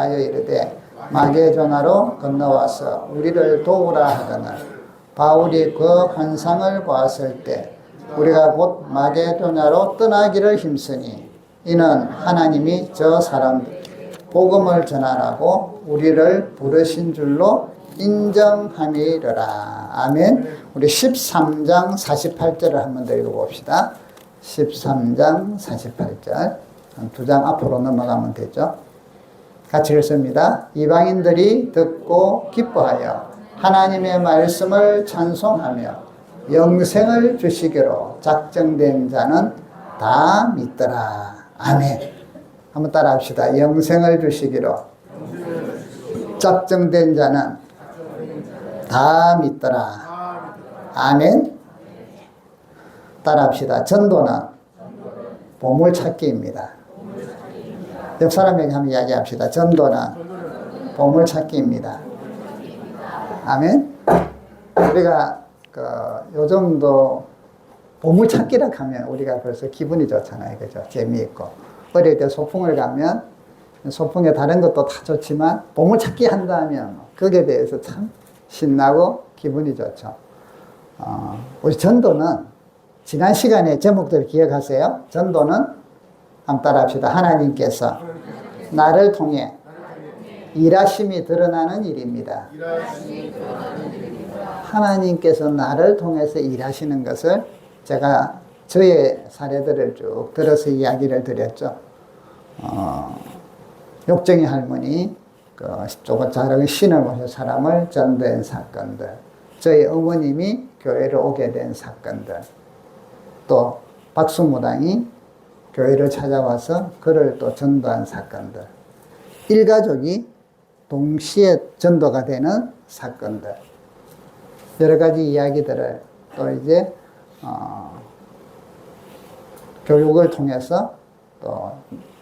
하여 이르되 마게도나로 건너와서 우리를 도우라 하더니 바울이 그 환상을 보았을 때 우리가 곧 마게도냐로 떠나기를 힘쓰니 이는 하나님이 저 사람들 복음을 전하라고 우리를 부르신 줄로 인정함이러라. 아멘. 우리 13장 48절을 한번 더 읽어봅시다. 13장 48절. 두 장 앞으로 넘어가면 되죠. 같이 읽습니다. 이방인들이 듣고 기뻐하여 하나님의 말씀을 찬송하며 영생을 주시기로 작정된 자는 다 믿더라. 아멘. 한번 따라 합시다. 영생을 주시기로 작정된 자는 다 믿더라. 아멘. 따라 합시다. 전도는 보물찾기입니다. 옆 사람에게 한번 이야기합시다. 전도는 보물찾기입니다. 아멘. 우리가 요즘도 보물찾기라 하면 우리가 벌써 기분이 좋잖아요. 그죠? 재미있고. 어릴 때 소풍을 가면 소풍에 다른 것도 다 좋지만 보물찾기 한다면 거기에 대해서 참 신나고 기분이 좋죠. 우리 전도는 지난 시간에 제목들 기억하세요? 전도는 한번 따라 합시다. 하나님께서 나를 통해 일하심이 드러나는 일입니다. 하나님께서 나를 통해서 일하시는 것을 제가 저의 사례들을 쭉 들어서 이야기를 드렸죠. 욕정이 할머니, 조금 작은 신을 모신 사람을 전도한 사건들, 저희 어머님이 교회를 오게 된 사건들, 또 박수무당이 교회를 찾아와서 그를 또 전도한 사건들, 일가족이 동시에 전도가 되는 사건들, 여러 가지 이야기들을 또 이제 교육을 통해서 또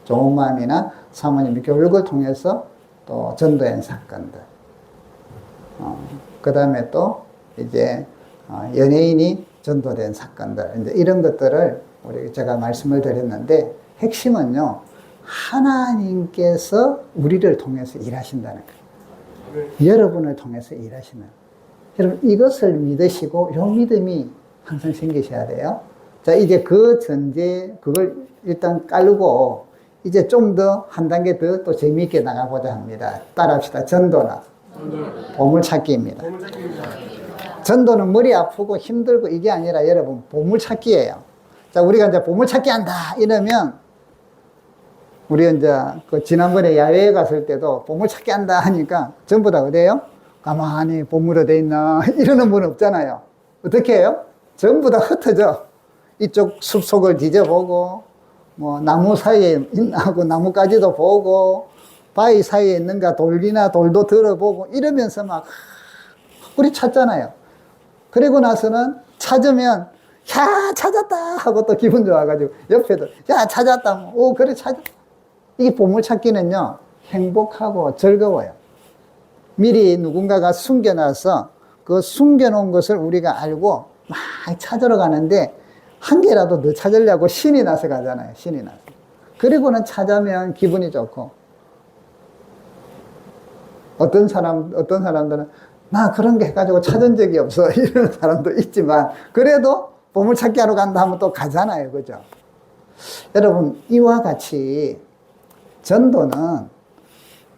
좋은 마음이나 사모님이 교육을 통해서 또 전도한 사건들, 그 다음에 또 이제 연예인이 전도된 사건들, 이제 이런 것들을 제가 말씀을 드렸는데 핵심은요, 하나님께서 우리를 통해서 일하신다는 거예요. 여러분을 통해서 일하시는. 여러분 이것을 믿으시고 이 믿음이 항상 생기셔야 돼요. 자, 이제 그 전제 그걸 일단 깔고 이제 좀 더 한 단계 더 또 재미있게 나가보자 합니다. 따라합시다. 전도는 보물찾기입니다. 전도는 머리 아프고 힘들고 이게 아니라 여러분 보물찾기예요. 자, 우리가 이제 보물찾기 한다 이러면 우리 이제 그 지난번에 야외에 갔을 때도 보물찾기 한다 하니까 전부 다 어디에요? 가만히 보물이 어디 있나 이러는 분 없잖아요. 어떻게 해요? 전부 다 흩어져. 이쪽 숲속을 뒤져보고 뭐 나무 사이에 있나 하고 나무까지도 보고 바위 사이에 있는가 돌이나 돌도 들어보고 이러면서 막 우리 찾잖아요. 그리고 나서는 찾으면 야 찾았다 하고 또 기분 좋아가지고 옆에도 야 찾았다 오 그래 찾았다. 이게 보물찾기는요 행복하고 즐거워요. 미리 누군가가 숨겨놔서 그 숨겨놓은 것을 우리가 알고 막 찾으러 가는데 한 개라도 더 찾으려고 신이 나서 가잖아요. 신이 나서. 그리고는 찾으면 기분이 좋고 어떤 사람들은 나 그런 게 해가지고 찾은 적이 없어 이런 사람도 있지만 그래도 보물찾기 하러 간다 하면 또 가잖아요. 그죠? 여러분 이와 같이 전도는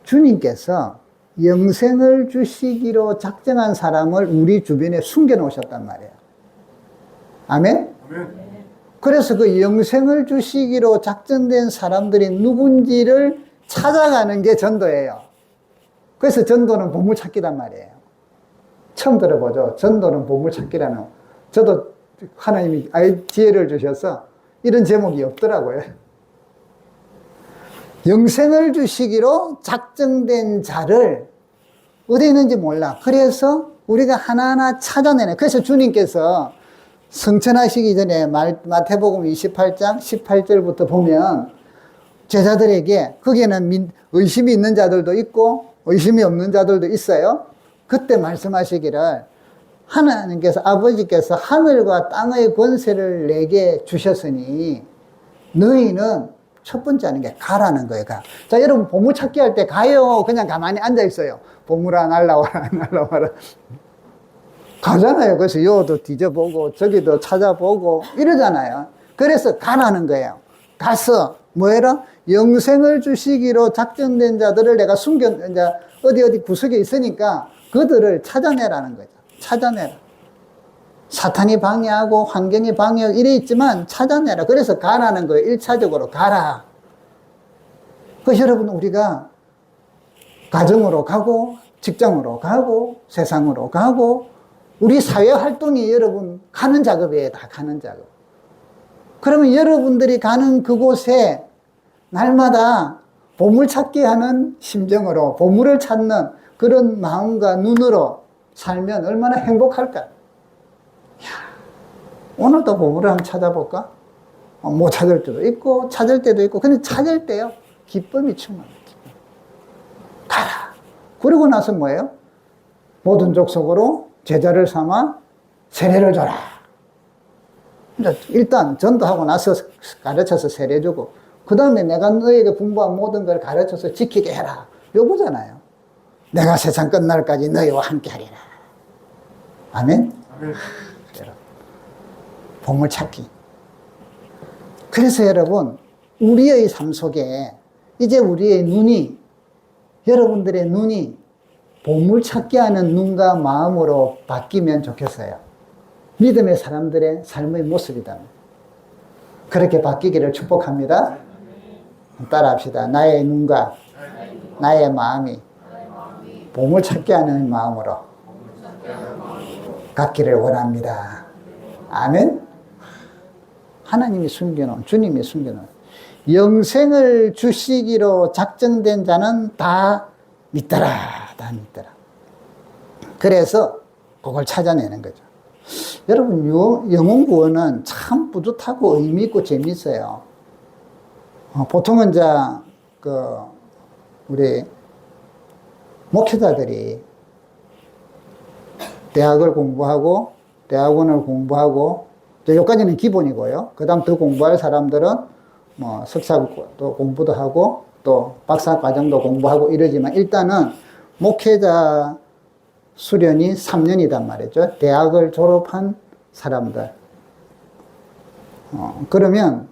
주님께서 영생을 주시기로 작정한 사람을 우리 주변에 숨겨 놓으셨단 말이에요. 아멘? 그래서 그 영생을 주시기로 작정된 사람들이 누군지를 찾아가는 게 전도예요. 그래서 전도는 보물찾기란 말이에요. 처음 들어보죠. 전도는 보물찾기라는. 저도 하나님이 지혜를 주셔서 이런 제목이 없더라고요. 영생을 주시기로 작정된 자를 어디 있는지 몰라. 그래서 우리가 하나하나 찾아내네. 그래서 주님께서 성천하시기 전에 마태복음 28장 18절부터 보면 제자들에게 거기에는 의심이 있는 자들도 있고 의심이 없는 자들도 있어요. 그때 말씀하시기를 하나님께서 아버지께서 하늘과 땅의 권세를 내게 주셨으니 너희는 첫 번째 하는 게 가라는 거예요. 가. 자, 여러분 보물 찾기 할 때 가요. 그냥 가만히 앉아 있어요. 보물아 날라와라, 날라와라. 가잖아요. 그래서 요도 뒤져보고 저기도 찾아보고 이러잖아요. 그래서 가라는 거예요. 가서 뭐해라? 영생을 주시기로 작정된 자들을 내가 이제 어디 구석에 있으니까 그들을 찾아내라는 거죠. 찾아내라. 사탄이 방해하고 환경이 방해하고 이래 있지만 찾아내라. 그래서 가라는 거예요. 1차적으로 가라. 그래서 여러분 우리가 가정으로 가고 직장으로 가고 세상으로 가고 우리 사회 활동이 여러분 가는 작업이에요. 다 가는 작업. 그러면 여러분들이 가는 그곳에 날마다 보물찾기 하는 심정으로 보물을 찾는 그런 마음과 눈으로 살면 얼마나 행복할까? 오늘도 보물을 한번 찾아볼까? 못 찾을 때도 있고 찾을 때도 있고 근데 찾을 때요 기쁨이 충만해요. 가라. 그러고 나서 뭐예요? 모든 족속으로 제자를 삼아 세례를 줘라. 일단 전도하고 나서 가르쳐서 세례 주고 그 다음에 내가 너에게 분부한 모든 걸 가르쳐서 지키게 해라. 요거잖아요. 내가 세상 끝날까지 너희와 함께 하리라. 아멘? 아멘. 보물찾기. 그래서 여러분 우리의 삶 속에 이제 우리의 눈이 여러분들의 눈이 보물찾기 하는 눈과 마음으로 바뀌면 좋겠어요. 믿음의 사람들의 삶의 모습이다. 그렇게 바뀌기를 축복합니다. 따라합시다. 나의 눈과 나의 마음이 보물찾기 하는 마음으로 갖기를 원합니다. 아멘. 하나님이 숨겨놓은, 주님이 숨겨놓은 영생을 주시기로 작정된 자는 다 믿더라. 다 믿더라. 그래서 그걸 찾아내는 거죠. 여러분, 영혼 구원은 참 뿌듯하고 의미 있고 재미있어요. 보통은 이제, 우리 목회자들이 대학을 공부하고, 대학원을 공부하고, 여기까지는 기본이고요. 그 다음 더 공부할 사람들은 뭐 석사도 공부도 하고, 또 박사 과정도 공부하고 이러지만 일단은 목회자 수련이 3년이단 말이죠. 대학을 졸업한 사람들. 그러면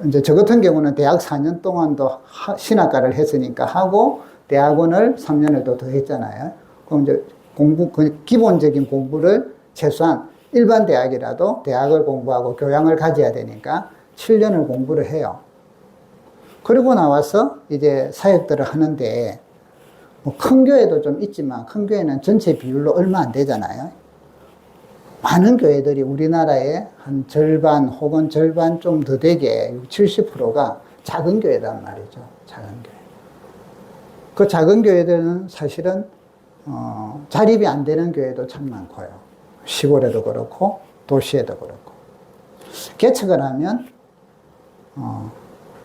이제 저 같은 경우는 대학 4년 동안도 신학과를 했으니까 하고 대학원을 3년을 더 했잖아요. 그럼 이제 기본적인 공부를 최소한 일반 대학이라도 대학을 공부하고 교양을 가져야 되니까 7년을 공부를 해요. 그리고 나와서 이제 사역들을 하는데 뭐 큰 교회도 좀 있지만 큰 교회는 전체 비율로 얼마 안 되잖아요. 많은 교회들이 우리나라의 한 절반 혹은 절반 좀 더 되게 70%가 작은 교회란 말이죠. 작은 교회. 그 작은 교회들은 사실은 자립이 안 되는 교회도 참 많고요. 시골에도 그렇고 도시에도 그렇고. 개척을 하면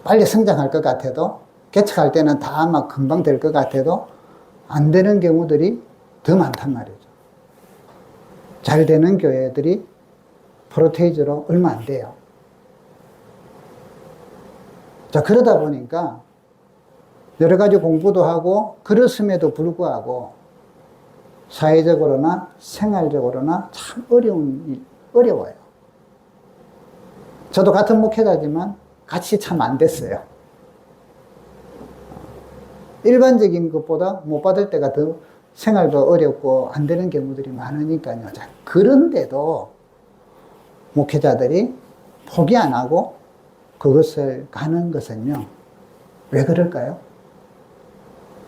빨리 성장할 것 같아도 개척할 때는 다 아마 금방 될 것 같아도 안 되는 경우들이 더 많단 말이죠. 잘 되는 교회들이 프로테이즈로 얼마 안 돼요. 자, 그러다 보니까 여러 가지 공부도 하고 그렇음에도 불구하고 사회적으로나 생활적으로나 참 어려워요. 저도 같은 목회자지만 같이 참 안 됐어요. 일반적인 것보다 못 받을 때가 더 생활도 어렵고 안 되는 경우들이 많으니까요. 자, 그런데도 목회자들이 포기 안 하고 그것을 가는 것은요. 왜 그럴까요?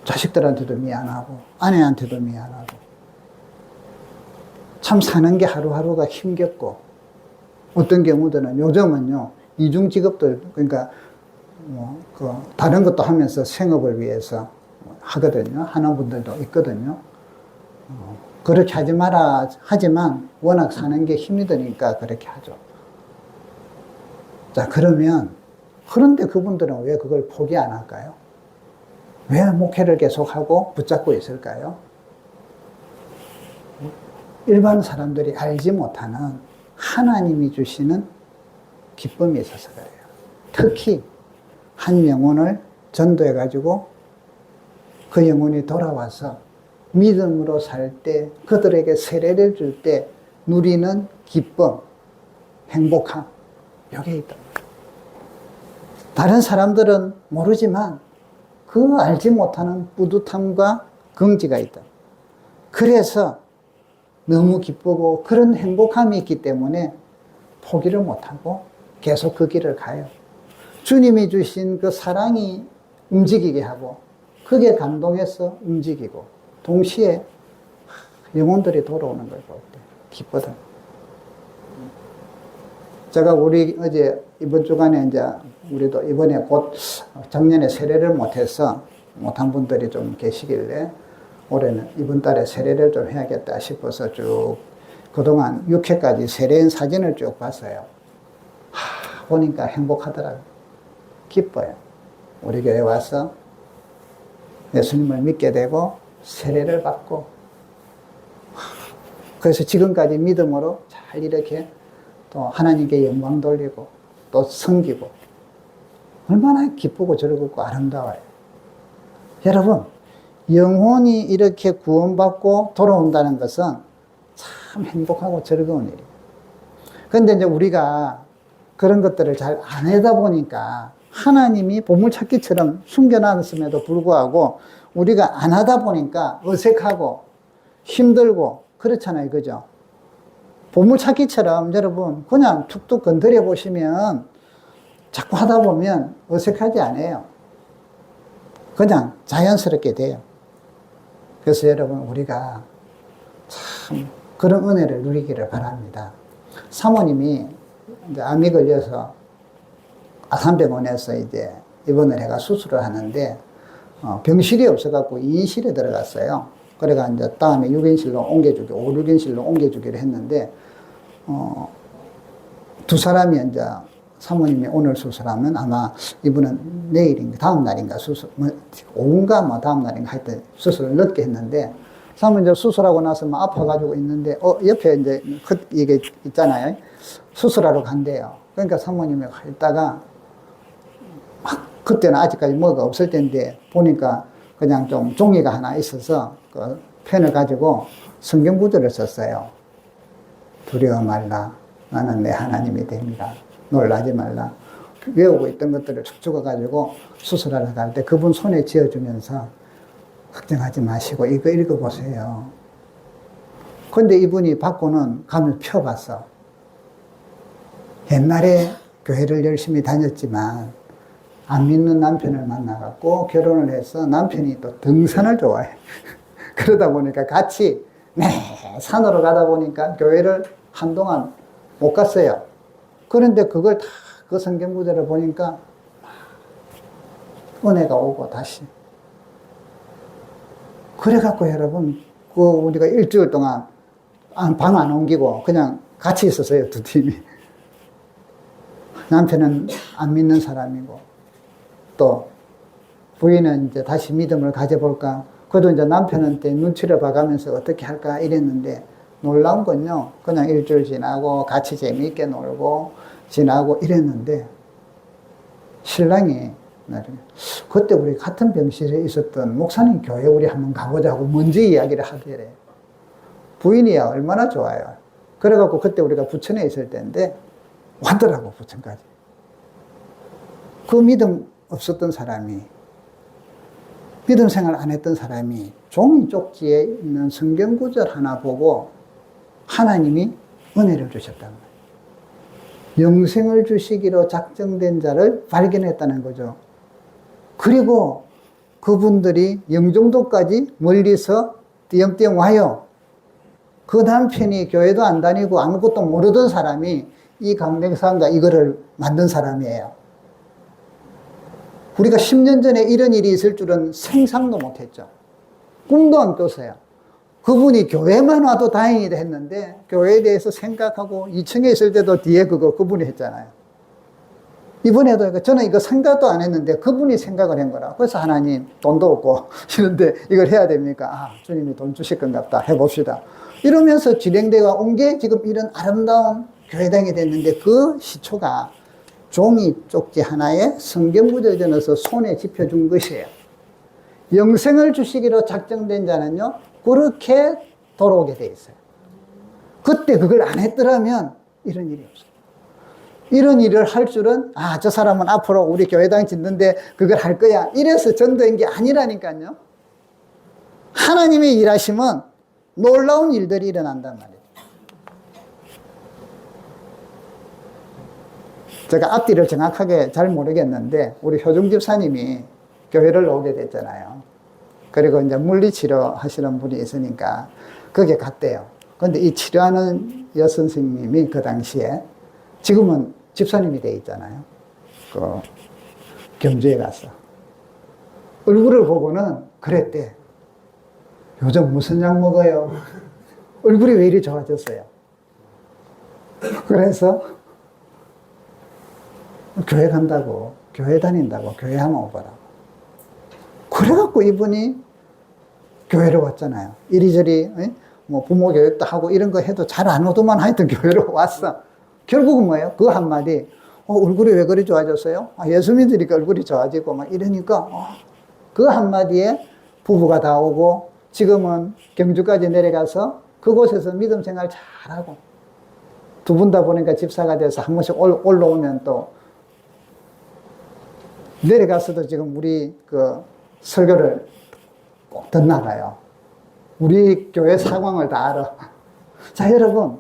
자식들한테도 미안하고 아내한테도 미안하고 참 사는 게 하루하루가 힘겹고 어떤 경우들은 요즘은요. 이중직업들 그러니까 다른 것도 하면서 생업을 위해서 하거든요. 하는 분들도 있거든요. 그렇게 하지 마라 하지만 워낙 사는 게 힘이 드니까 그렇게 하죠. 자, 그런데 그분들은 왜 그걸 포기 안 할까요? 왜 목회를 계속하고 붙잡고 있을까요? 일반 사람들이 알지 못하는 하나님이 주시는 기쁨이 있어서 그래요. 특히 한 영혼을 전도해가지고 그 영혼이 돌아와서 믿음으로 살 때, 그들에게 세례를 줄 때 누리는 기쁨, 행복함, 여기에 있다. 다른 사람들은 모르지만 그 알지 못하는 뿌듯함과 긍지가 있다. 그래서 너무 기쁘고 그런 행복함이 있기 때문에 포기를 못하고 계속 그 길을 가요. 주님이 주신 그 사랑이 움직이게 하고 그게 감동해서 움직이고 동시에 영혼들이 돌아오는 걸 볼 때 기쁘다. 제가 우리 어제 이번 주간에 이제 우리도 이번에 곧 작년에 세례를 못한 분들이 좀 계시길래 올해는 이번 달에 세례를 좀 해야겠다 싶어서 쭉 그동안 6회까지 세례인 사진을 쭉 봤어요. 보니까 행복하더라고요. 기뻐요. 우리 교회 와서 예수님을 믿게 되고 세례를 받고 그래서 지금까지 믿음으로 잘 이렇게 또 하나님께 영광 돌리고 또 섬기고 얼마나 기쁘고 즐겁고 아름다워요. 여러분, 영혼이 이렇게 구원받고 돌아온다는 것은 참 행복하고 즐거운 일이에요. 그런데 이제 우리가 그런 것들을 잘 안 하다 보니까 하나님이 보물찾기처럼 숨겨놨음에도 불구하고 우리가 안 하다 보니까 어색하고 힘들고 그렇잖아요. 그죠? 보물찾기처럼 여러분 그냥 툭툭 건드려 보시면 자꾸 하다 보면 어색하지 않아요. 그냥 자연스럽게 돼요. 그래서 여러분 우리가 참 그런 은혜를 누리기를 바랍니다. 사모님이 이제 암이 걸려서 아산병원에서 이제 입원을 해가 수술을 하는데 병실이 없어갖고 2인실에 들어갔어요. 그래가 이제 다음에 6인실로 옮겨주기, 5, 6인실로 옮겨주기로 했는데 두 사람이 이제 사모님이 오늘 수술하면 아마 이분은 내일인가 다음 날인가 수술, 오후인가 뭐 다음 날인가 하여튼 수술을 늦게 했는데 사모님 이제 수술하고 나서 막 아파가지고 있는데 옆에 이제 이게 있잖아요. 수술하러 간대요. 그러니까 사모님이 있다가 막 그때는 아직까지 뭐가 없을 때인데 보니까 그냥 좀 종이가 하나 있어서 그 펜을 가지고 성경 구절을 썼어요. 두려워 말라. 나는 내 하나님이 됩니다. 놀라지 말라. 외우고 있던 것들을 쭉 적어가지고 수술하러 갈 때 그분 손에 쥐어주면서 걱정하지 마시고 이거 읽어보세요. 근데 이분이 받고는 가면서 펴봤어. 옛날에 교회를 열심히 다녔지만 안 믿는 남편을 만나갖고 결혼을 해서 남편이 또 등산을 좋아해. 그러다 보니까 같이 산으로 가다 보니까 교회를 한동안 못 갔어요. 그런데 그걸 다 그 성경 구절을 보니까 은혜가 오고 다시. 그래갖고 여러분, 우리가 일주일 동안 방 안 옮기고 그냥 같이 있었어요, 두 팀이. 남편은 안 믿는 사람이고, 또 부인은 이제 다시 믿음을 가져볼까. 그래도 이제 남편한테 눈치를 봐가면서 어떻게 할까 이랬는데, 놀라운 건요, 그냥 일주일 지나고 같이 재미있게 놀고 지나고 이랬는데, 신랑이 그때 우리 같은 병실에 있었던 목사님 교회 우리 한번 가보자고 먼저 이야기를 하더래. 부인이야 얼마나 좋아요. 그래갖고 그때 우리가 부천에 있을 때인데 왔더라고, 부천까지. 그 믿음 없었던 사람이, 믿음 생활 안 했던 사람이 종이 쪽지에 있는 성경 구절 하나 보고 하나님이 은혜를 주셨단 말이에요. 영생을 주시기로 작정된 자를 발견했다는 거죠. 그리고 그분들이 영종도까지 멀리서 띄엄띄엄 와요. 그 남편이 교회도 안 다니고 아무것도 모르던 사람이 이 강백산과 이거를 만든 사람이에요. 우리가 10년 전에 이런 일이 있을 줄은 생각도 못했죠. 꿈도 안 꿨어요. 그분이 교회만 와도 다행이다 했는데 교회에 대해서 생각하고 2층에 있을 때도 뒤에 그분이 했잖아요. 이번에도 저는 이거 생각도 안 했는데 그분이 생각을 한 거라. 그래서 하나님 돈도 없고 이런데 이걸 해야 됩니까? 주님이 돈 주실 것 같다. 해봅시다. 이러면서 진행되어 온 게 지금 이런 아름다운 교회당이 됐는데 그 시초가 종이 쪽지 하나에 성경 구절 전해서 손에 짚어준 것이에요. 영생을 주시기로 작정된 자는요, 그렇게 돌아오게 돼 있어요. 그때 그걸 안 했더라면 이런 일이 없어요. 이런 일을 할 줄은, 저 사람은 앞으로 우리 교회당 짓는데 그걸 할 거야. 이래서 전도한 게 아니라니까요. 하나님의 일하시면 놀라운 일들이 일어난단 말이에요. 제가 앞뒤를 정확하게 잘 모르겠는데, 우리 효중 집사님이 교회를 오게 됐잖아요. 그리고 이제 물리치료 하시는 분이 있으니까 거기에 갔대요. 근데 이 치료하는 여선생님이 그 당시에, 지금은 집사님이 돼 있잖아요. 그 경주에 가서 얼굴을 보고는 그랬대. 요즘 무슨 약 먹어요? 얼굴이 왜 이리 좋아졌어요? 그래서 교회 간다고, 교회 다닌다고, 교회 한번 오거라고. 그래갖고 이분이 교회로 왔잖아요. 이리저리 뭐 부모 교육도 하고 이런 거 해도 잘 안 오더만 하여튼 교회로 왔어. 결국은 뭐예요? 그 한마디, 얼굴이 왜 그리 좋아졌어요? 예수 믿으니까 얼굴이 좋아지고 막 이러니까, 그 한마디에 부부가 다 오고, 지금은 경주까지 내려가서 그곳에서 믿음 생활 잘하고, 두 분 다 보니까 집사가 돼서 한 번씩 올라오면 또, 내려가서도 지금 우리 그 설교를 꼭 듣나 봐요. 우리 교회 상황을 다 알아. 자, 여러분,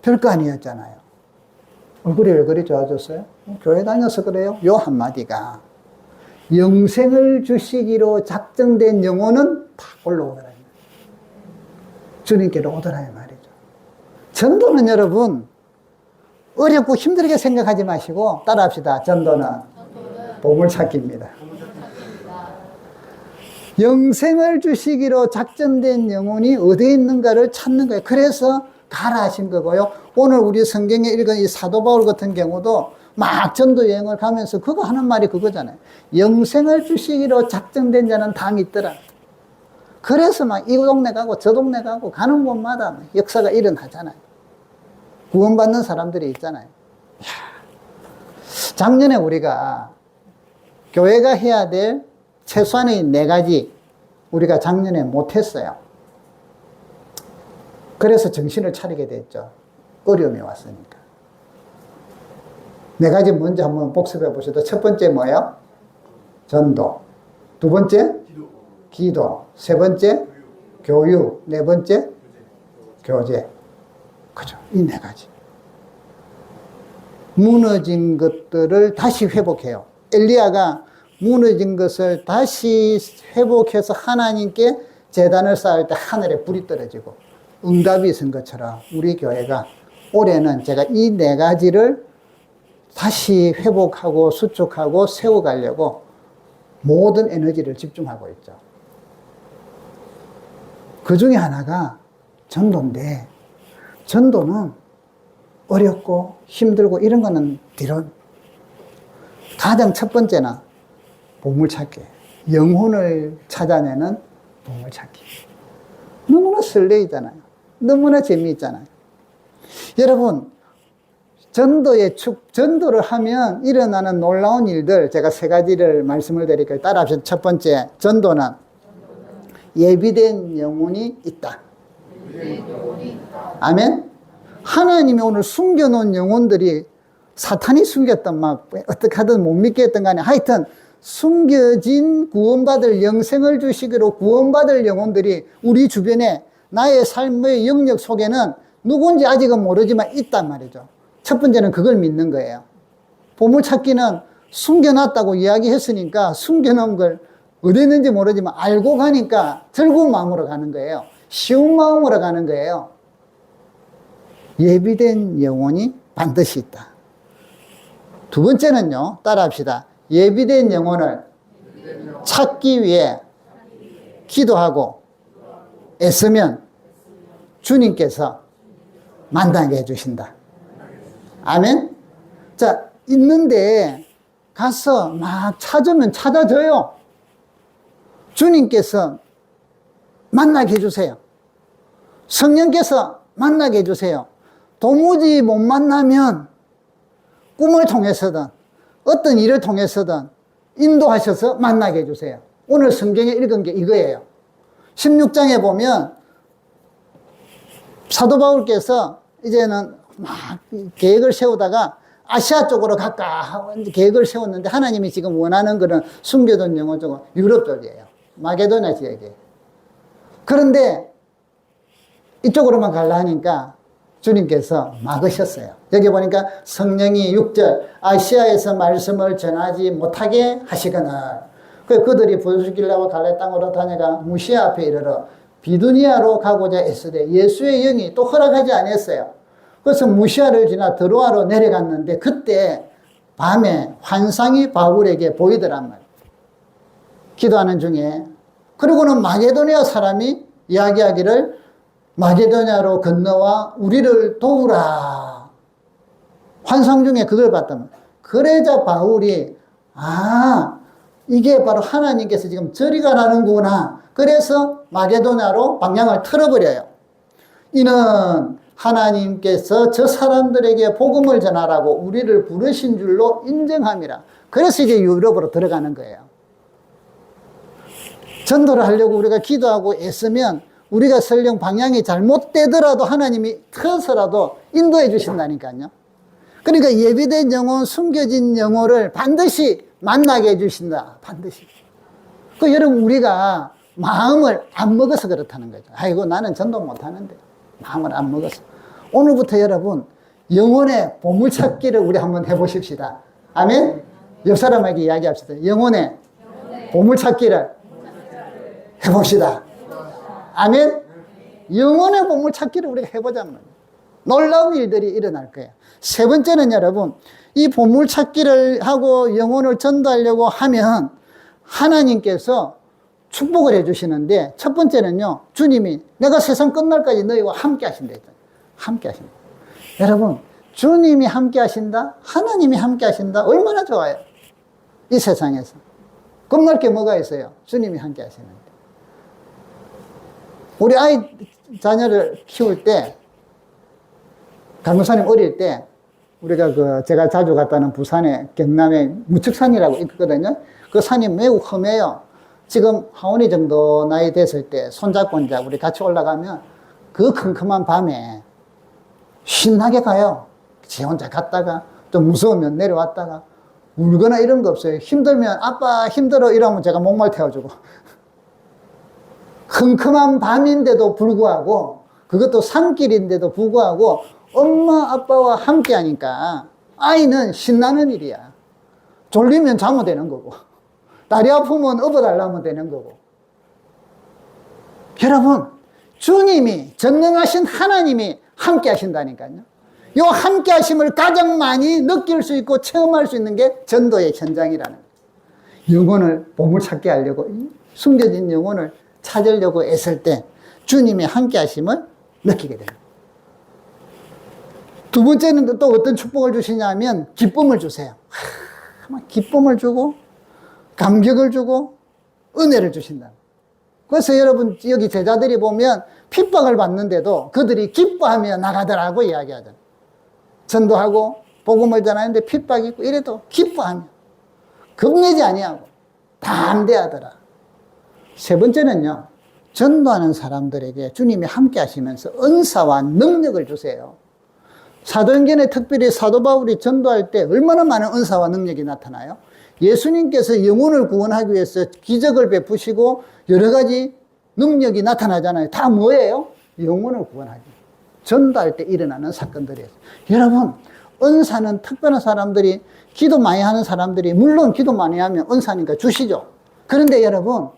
별거 아니었잖아요. 얼굴이 왜 그리 좋아졌어요? 교회 다녀서 그래요? 요 한마디가 영생을 주시기로 작정된 영혼은 다 올라오더라. 주님께로 오더라 이 말이죠. 전도는 여러분 어렵고 힘들게 생각하지 마시고 따라합시다. 전도는 보물찾기입니다. 영생을 주시기로 작정된 영혼이 어디에 있는가를 찾는 거예요. 그래서 가라 하신 거고요. 오늘 우리 성경에 읽은 이 사도 바울 같은 경우도 막 전도 여행을 가면서 그거 하는 말이 그거잖아요. 영생을 주시기로 작정된 자는 다 믿더라. 그래서 막 이 동네 가고 저 동네 가고 가는 곳마다 역사가 일어나잖아요. 구원받는 사람들이 있잖아요. 작년에 우리가 교회가 해야 될 최소한의 4가지 우리가 작년에 못했어요. 그래서 정신을 차리게 됐죠. 어려움이 왔으니까. 4가지 먼저 한번 복습해 보셔도, 첫 번째 뭐예요? 전도. 두 번째? 기도. 세 번째? 교육. 네 번째? 교제. 그죠? 이 4가지. 무너진 것들을 다시 회복해요. 엘리야가 무너진 것을 다시 회복해서 하나님께 제단을 쌓을 때 하늘에 불이 떨어지고 응답이 있은 것처럼 우리 교회가 올해는 제가 이 4가지를 다시 회복하고 수축하고 세워가려고 모든 에너지를 집중하고 있죠. 그 중에 하나가 전도인데, 전도는 어렵고 힘들고 이런 거는 뒤로, 가장 첫 번째는 보물찾기. 영혼을 찾아내는 보물찾기. 너무나 설레이잖아요. 너무나 재미있잖아요. 여러분, 전도를 하면 일어나는 놀라운 일들, 제가 3가지를 말씀을 드릴게요. 따라합시다. 첫 번째, 전도는 예비된 영혼이 있다. 아멘? 하나님이 오늘 숨겨놓은 영혼들이 사탄이 숨겼던 막 어떻게 하든 못 믿게 했던 간에 하여튼 숨겨진 구원받을 영생을 주시기로 구원받을 영혼들이 우리 주변에 나의 삶의 영역 속에는 누군지 아직은 모르지만 있단 말이죠. 첫 번째는 그걸 믿는 거예요. 보물찾기는 숨겨놨다고 이야기했으니까 숨겨놓은 걸 어디 있는지 모르지만 알고 가니까 즐거운 마음으로 가는 거예요. 쉬운 마음으로 가는 거예요. 예비된 영혼이 반드시 있다. 두 번째는요, 따라합시다. 예비된 영혼을 찾기 위해 기도하고 애쓰면 주님께서 만나게 해주신다. 아멘? 자, 있는데 가서 막 찾으면 찾아져요. 주님께서 만나게 해주세요. 성령께서 만나게 해주세요. 도무지 못 만나면 꿈을 통해서든 어떤 일을 통해서든 인도하셔서 만나게 해주세요. 오늘 성경에 읽은 게 이거예요. 16장에 보면 사도 바울께서 이제는 막 계획을 세우다가 아시아 쪽으로 갈까 계획을 세웠는데 하나님이 지금 원하는 거는 숨겨둔 영혼 쪽은 유럽 쪽이에요. 마게도냐 지역이에요. 그런데 이쪽으로만 가려 하니까 주님께서 막으셨어요. 여기 보니까 성령이 6절 아시아에서 말씀을 전하지 못하게 하시거늘 그들이 부르시길라고 갈레 땅으로 다녀가 무시아 앞에 이르러 비두니아로 가고자 애쓰되 예수의 영이 또 허락하지 않았어요. 그래서 무시아를 지나 드로아로 내려갔는데 그때 밤에 환상이 바울에게 보이더란 말이에요. 기도하는 중에. 그리고는 마게도니아 사람이 이야기하기를 마게도냐로 건너와 우리를 도우라. 환상 중에 그걸 봤다면. 그러자 바울이 이게 바로 하나님께서 지금 저리 가라는구나. 그래서 마게도냐로 방향을 틀어버려요. 이는 하나님께서 저 사람들에게 복음을 전하라고 우리를 부르신 줄로 인정함이라. 그래서 이제 유럽으로 들어가는 거예요. 전도를 하려고 우리가 기도하고 애쓰면 우리가 설령 방향이 잘못되더라도 하나님이 커서라도 인도해 주신다니까요. 그러니까 예비된 영혼, 숨겨진 영혼을 반드시 만나게 해 주신다. 반드시. 여러분 우리가 마음을 안 먹어서 그렇다는 거죠. 아이고 나는 전도 못하는데 마음을 안 먹어서. 오늘부터 여러분 영혼의 보물찾기를 우리 한번 해보십시다. 아멘? 옆 사람에게 이야기합시다. 영혼의 보물찾기를 해봅시다. 아멘? 영혼의 보물찾기를 우리가 해보자는 거예요. 놀라운 일들이 일어날 거예요. 세 번째는 여러분 이 보물찾기를 하고 영혼을 전도하려고 하면 하나님께서 축복을 해주시는데 첫 번째는요, 주님이 내가 세상 끝날까지 너희와 함께 하신다 했잖아요. 함께 하신다. 여러분, 주님이 함께 하신다, 하나님이 함께 하신다, 얼마나 좋아요. 이 세상에서. 겁날 게 뭐가 있어요? 주님이 함께 하시는데. 우리 아이 자녀를 키울 때, 간호사님 어릴 때, 우리가 제가 자주 갔다는 부산의 경남에 무측산이라고 있거든요. 그 산이 매우 험해요. 지금 하온이 정도 나이 됐을 때 손잡고 이제 우리 같이 올라가면 그 컴컴한 밤에 신나게 가요. 지 혼자 갔다가 좀 무서우면 내려왔다가 울거나 이런 거 없어요. 힘들면 아빠 힘들어 이러면 제가 목말 태워주고 컴컴한 밤인데도 불구하고 그것도 산길인데도 불구하고 엄마 아빠와 함께 하니까 아이는 신나는 일이야. 졸리면 자면 되는 거고 다리 아프면 업어달라면 되는 거고. 여러분, 주님이, 전능하신 하나님이 함께 하신다니까요. 이 함께 하심을 가장 많이 느낄 수 있고 체험할 수 있는 게 전도의 현장이라는 거예요. 영혼을 보물찾게 하려고, 숨겨진 영혼을 찾으려고 애쓸 때 주님이 함께 하심을 느끼게 됩니다. 두 번째는 또 어떤 축복을 주시냐면 기쁨을 주세요. 기쁨을 주고 감격을 주고 은혜를 주신다. 그래서 여러분 여기 제자들이 보면 핍박을 받는데도 그들이 기뻐하며 나가더라고 이야기하잖아요. 전도하고 복음을 전하는데 핍박이 있고 이래도 기뻐하며 겁내지 아니하고 담대하더라. 세 번째는요, 전도하는 사람들에게 주님이 함께 하시면서 은사와 능력을 주세요. 사도행전에 특별히 사도 바울이 전도할 때 얼마나 많은 은사와 능력이 나타나요? 예수님께서 영혼을 구원하기 위해서 기적을 베푸시고 여러 가지 능력이 나타나잖아요. 다 뭐예요? 영혼을 구원하기. 전도할 때 일어나는 사건들이에요. 여러분, 은사는 특별한 사람들이, 기도 많이 하는 사람들이, 물론 기도 많이 하면 은사니까 주시죠. 그런데 여러분,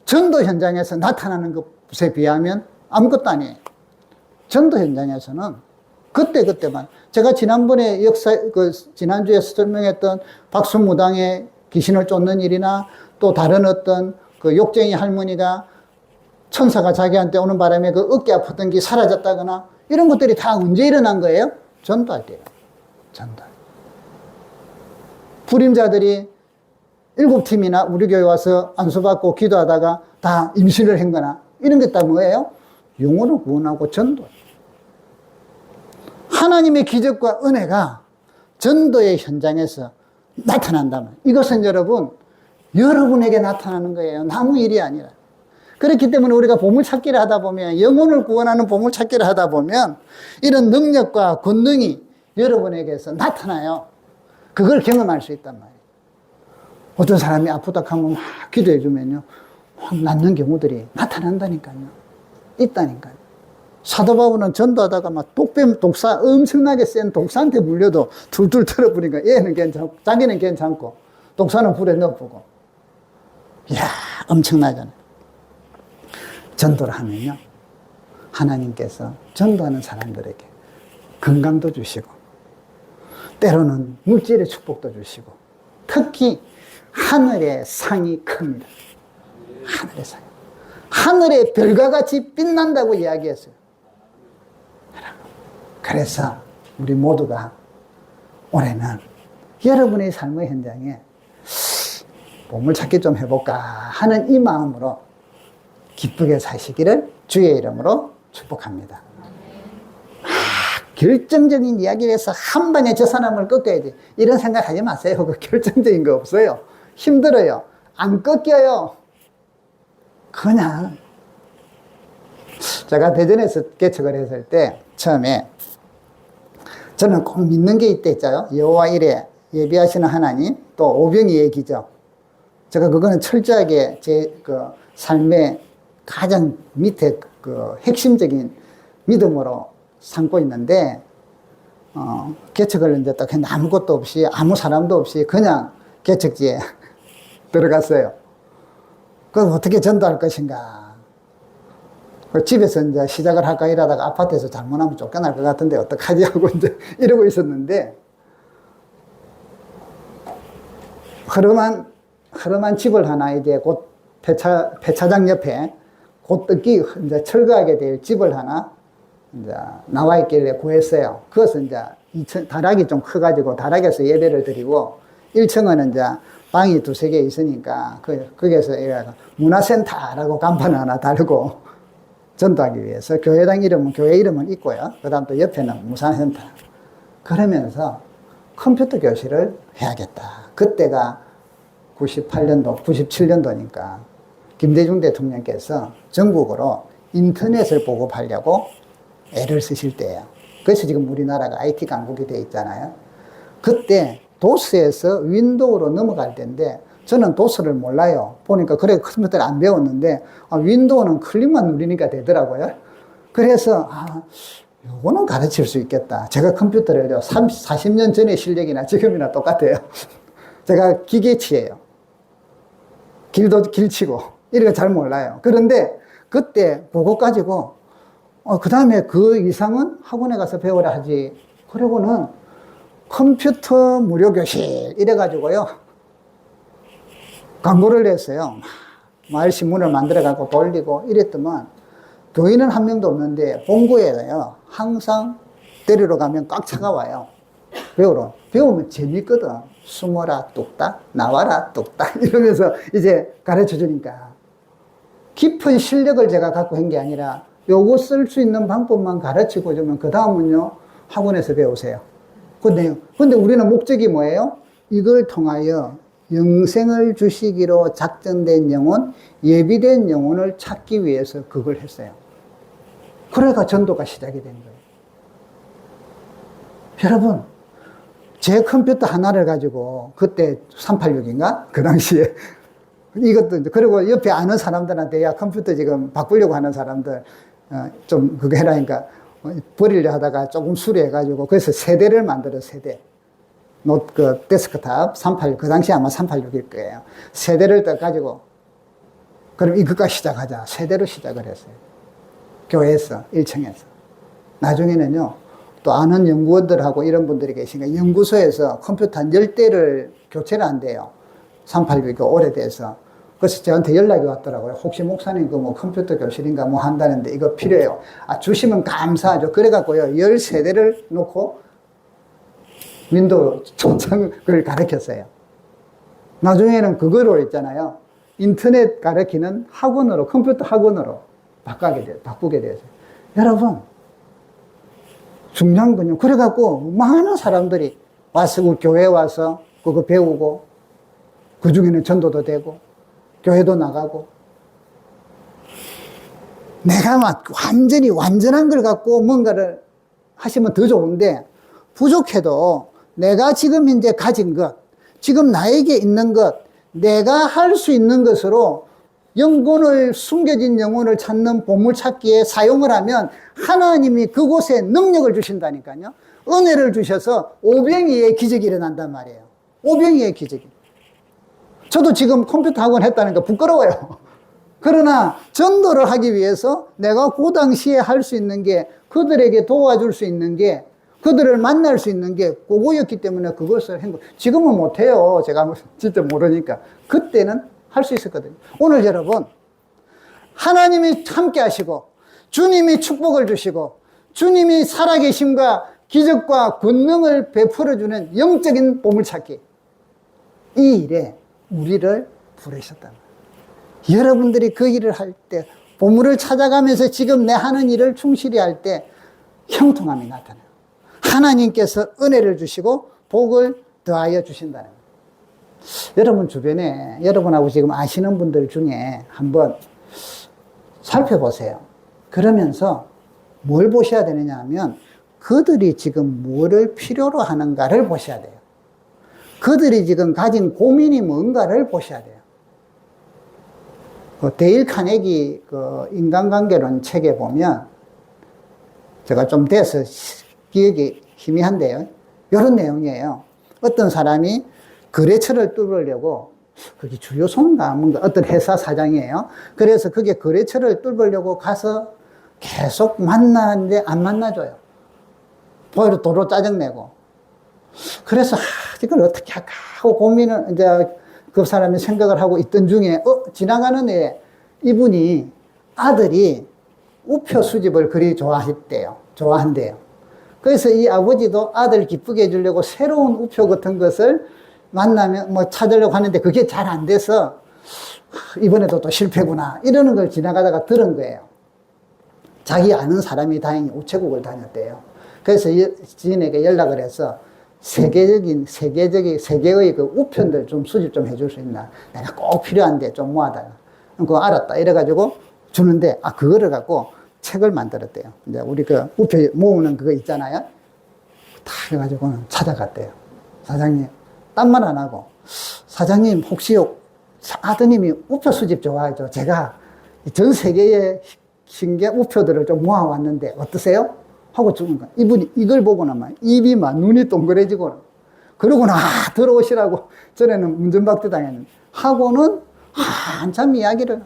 전도 현장에서 나타나는 것에 비하면 아무것도 아니에요. 전도 현장에서는 그때만. 제가 지난번에 지난주에 설명했던 박수무당의 귀신을 쫓는 일이나 또 다른 어떤 욕쟁이 할머니가 천사가 자기한테 오는 바람에 그 어깨 아팠던 게 사라졌다거나 이런 것들이 다 언제 일어난 거예요? 전도할 때예요. 전도. 불임자들이 7팀이나 우리 교회 와서 안수받고 기도하다가 다 임신을 한 거나 이런 게 다 뭐예요? 영혼을 구원하고 전도. 하나님의 기적과 은혜가 전도의 현장에서 나타난다면 이것은 여러분 여러분에게 나타나는 거예요. 남의 일이 아니라. 그렇기 때문에 우리가 보물찾기를 하다 보면 영혼을 구원하는 보물찾기를 하다 보면 이런 능력과 권능이 여러분에게서 나타나요. 그걸 경험할 수 있단 말이에요. 어떤 사람이 아프다 하면 막 기도해 주면요 확 낫는 경우들이 나타난다니까요. 있다니까요. 사도 바울은 전도하다가 막 독사 엄청나게 센 독사한테 물려도 툴툴 털어버리니까 얘는 괜찮고 자기는 괜찮고 독사는 불에 넣어보고. 이야 엄청나잖아요. 전도를 하면요 하나님께서 전도하는 사람들에게 건강도 주시고 때로는 물질의 축복도 주시고 특히 하늘의 상이 큽니다. 하늘의 상. 하늘의 별과 같이 빛난다고 이야기했어요. 그래서 우리 모두가 올해는 여러분의 삶의 현장에 보물찾기 좀 해볼까 하는 이 마음으로 기쁘게 사시기를 주의 이름으로 축복합니다. 결정적인 이야기를 해서 한 방에 저 사람을 꺾어야 돼. 이런 생각 하지 마세요. 그 결정적인 거 없어요. 힘들어요. 안 꺾여요. 그냥. 제가 대전에서 개척을 했을 때 처음에 저는 꼭 믿는 게 있댔죠. 여호와 이레 예비하시는 하나님 또 오병이의 기적. 제가 그거는 철저하게 제 그 삶의 가장 밑에 그 핵심적인 믿음으로 삼고 있는데, 개척을 이제 딱 했는데 아무것도 없이, 아무 사람도 없이 그냥 개척지에 들어갔어요. 그럼 어떻게 전도할 것인가. 집에서 이제 시작을 할까 이러다가 아파트에서 잘못하면 쫓겨날 것 같은데 어떡하지 하고 이제 이러고 있었는데, 허름한 집을 하나 이제 곧 폐차장 옆에 곧 뜯기 이제 철거하게 될 집을 하나 이제 나와 있길래 구했어요. 그것은 이제 2층, 다락이 좀 커가지고 다락에서 예배를 드리고 1층은 이제 방이 두세 개 있으니까 거기에서 문화센터라고 간판을 하나 달고 전도하기 위해서 교회 이름은 있고요. 그 다음 또 옆에는 문화센터. 그러면서 컴퓨터 교실을 해야겠다. 그때가 98년도, 97년도니까 김대중 대통령께서 전국으로 인터넷을 보급하려고 애를 쓰실 때예요. 그래서 지금 우리나라가 IT 강국이 되어 있잖아요. 그때 도스에서 윈도우로 넘어갈 때인데 저는 도스를 몰라요. 보니까 그래 컴퓨터를 안 배웠는데 윈도우는 클릭만 누르니까 되더라고요. 그래서 요거는 가르칠 수 있겠다. 제가 컴퓨터를 40년 전의 실력이나 지금이나 똑같아요. 제가 기계치예요. 길치고 이런 거 잘 몰라요. 그런데 그때 그거 가지고 그 다음에 그 이상은 학원에 가서 배우라 하지. 그러고는 컴퓨터 무료 교실 이래가지고요 광고를 냈어요. 마을 신문을 만들어갖고 돌리고 이랬더만 교인은 한 명도 없는데 본고에요 항상 데리러 가면 꽉 차가 와요. 배우면 재밌거든. 숨어라 뚝딱, 나와라 뚝딱 이러면서 이제 가르쳐 주니까 깊은 실력을 제가 갖고 한 게 아니라 요거 쓸 수 있는 방법만 가르치고 주면 그 다음은요 학원에서 배우세요. 근데 우리는 목적이 뭐예요? 이걸 통하여 영생을 주시기로 작정된 영혼, 예비된 영혼을 찾기 위해서 그걸 했어요. 그러니까 전도가 시작이 된 거예요. 여러분, 제 컴퓨터 하나를 가지고 그때 386인가? 그 당시에 이것도 그리고 옆에 아는 사람들한테 야 컴퓨터 지금 바꾸려고 하는 사람들 좀 그거 해라니까 버리려 하다가 조금 수리해가지고 그래서 세대를 만들어 세대. 그 데스크탑 386, 그 당시 아마 386일 거예요. 세대를 딱 가지고 그럼 이것과 시작하자. 세대로 시작을 했어요. 교회에서 1층에서. 나중에는요 또 아는 연구원들하고 이런 분들이 계시니까 연구소에서 컴퓨터 한 10대를 교체를 한대요. 386이 오래돼서. 그래서 저한테 연락이 왔더라고요. 혹시 목사님 그 뭐 컴퓨터 교실인가 뭐 한다는데 이거 필요해요. 주시면 감사하죠. 그래갖고요 13대를 놓고 윈도우 초창을 가르쳤어요. 나중에는 그거로 있잖아요. 인터넷 가르치는 학원으로, 컴퓨터 학원으로 바꾸게 됐어요. 여러분, 중요한 건요. 그래갖고 많은 사람들이 와서 우리 교회 와서 그거 배우고 그 중에는 전도도 되고 교회도 나가고 내가 막 완전히 완전한 걸 갖고 뭔가를 하시면 더 좋은데 부족해도 내가 지금 현재 가진 것, 지금 나에게 있는 것, 내가 할 수 있는 것으로 영혼을, 숨겨진 영혼을 찾는 보물찾기에 사용을 하면 하나님이 그곳에 능력을 주신다니까요. 은혜를 주셔서 오병이의 기적이 일어난단 말이에요. 오병이의 기적이. 저도 지금 컴퓨터 학원 했다니까 부끄러워요. 그러나 전도를 하기 위해서 내가 그 당시에 할 수 있는 게, 그들에게 도와줄 수 있는 게, 그들을 만날 수 있는 게 그거였기 때문에 그것을 한 거. 지금은 못해요. 제가 진짜 모르니까. 그때는 할 수 있었거든요. 오늘 여러분, 하나님이 함께 하시고 주님이 축복을 주시고 주님이 살아계심과 기적과 권능을 베풀어주는 영적인 보물찾기, 이 일에 우리를 부르셨다. 여러분들이 그 일을 할 때, 보물을 찾아가면서 지금 내 하는 일을 충실히 할 때 형통함이 나타나요. 하나님께서 은혜를 주시고 복을 더하여 주신다는 거예요. 여러분 주변에 여러분하고 지금 아시는 분들 중에 한번 살펴보세요. 그러면서 뭘 보셔야 되느냐 하면 그들이 지금 뭐를 필요로 하는가를 보셔야 돼요. 그들이 지금 가진 고민이 뭔가를 보셔야 돼요. 그 데일 카네기 그 인간관계론 책에 보면, 제가 좀 돼서 기억이 희미한데요, 이런 내용이에요. 어떤 사람이 거래처를 뚫으려고, 그게 주요소인가 뭔가 어떤 회사 사장이에요. 그래서 그게 거래처를 뚫으려고 가서 계속 만나는데 안 만나줘요. 오히려 도로 짜증내고. 그래서 이걸 어떻게 할까 하고 고민을 이제 그 사람이 생각을 하고 있던 중에 지나가는 애 이분이 아들이 우표 수집을 그리 좋아한대요. 그래서 이 아버지도 아들 기쁘게 해주려고 새로운 우표 같은 것을 만나면 뭐 찾으려고 하는데 그게 잘 안 돼서 이번에도 또 실패구나 이러는 걸 지나가다가 들은 거예요. 자기 아는 사람이 다행히 우체국을 다녔대요. 그래서 지인에게 연락을 해서 세계의 그 우편들 좀 수집 좀 해줄 수 있나? 내가 꼭 필요한데 좀 모아달라. 그거 알았다. 이래가지고 주는데, 그거를 갖고 책을 만들었대요. 이제 우리 그 우표 모으는 그거 있잖아요. 다 해가지고는 찾아갔대요. 사장님, 딴 말 안 하고, 사장님, 혹시 아드님이 우표 수집 좋아하죠? 제가 전 세계의 신기한 우표들을 좀 모아왔는데 어떠세요? 하고 주는 거야. 이분이 이걸 보고는 막 입이 막 눈이 동그래지고, 그러고는 들어오시라고 전에는 운전박대 당했는데 하고는 한참 이야기를,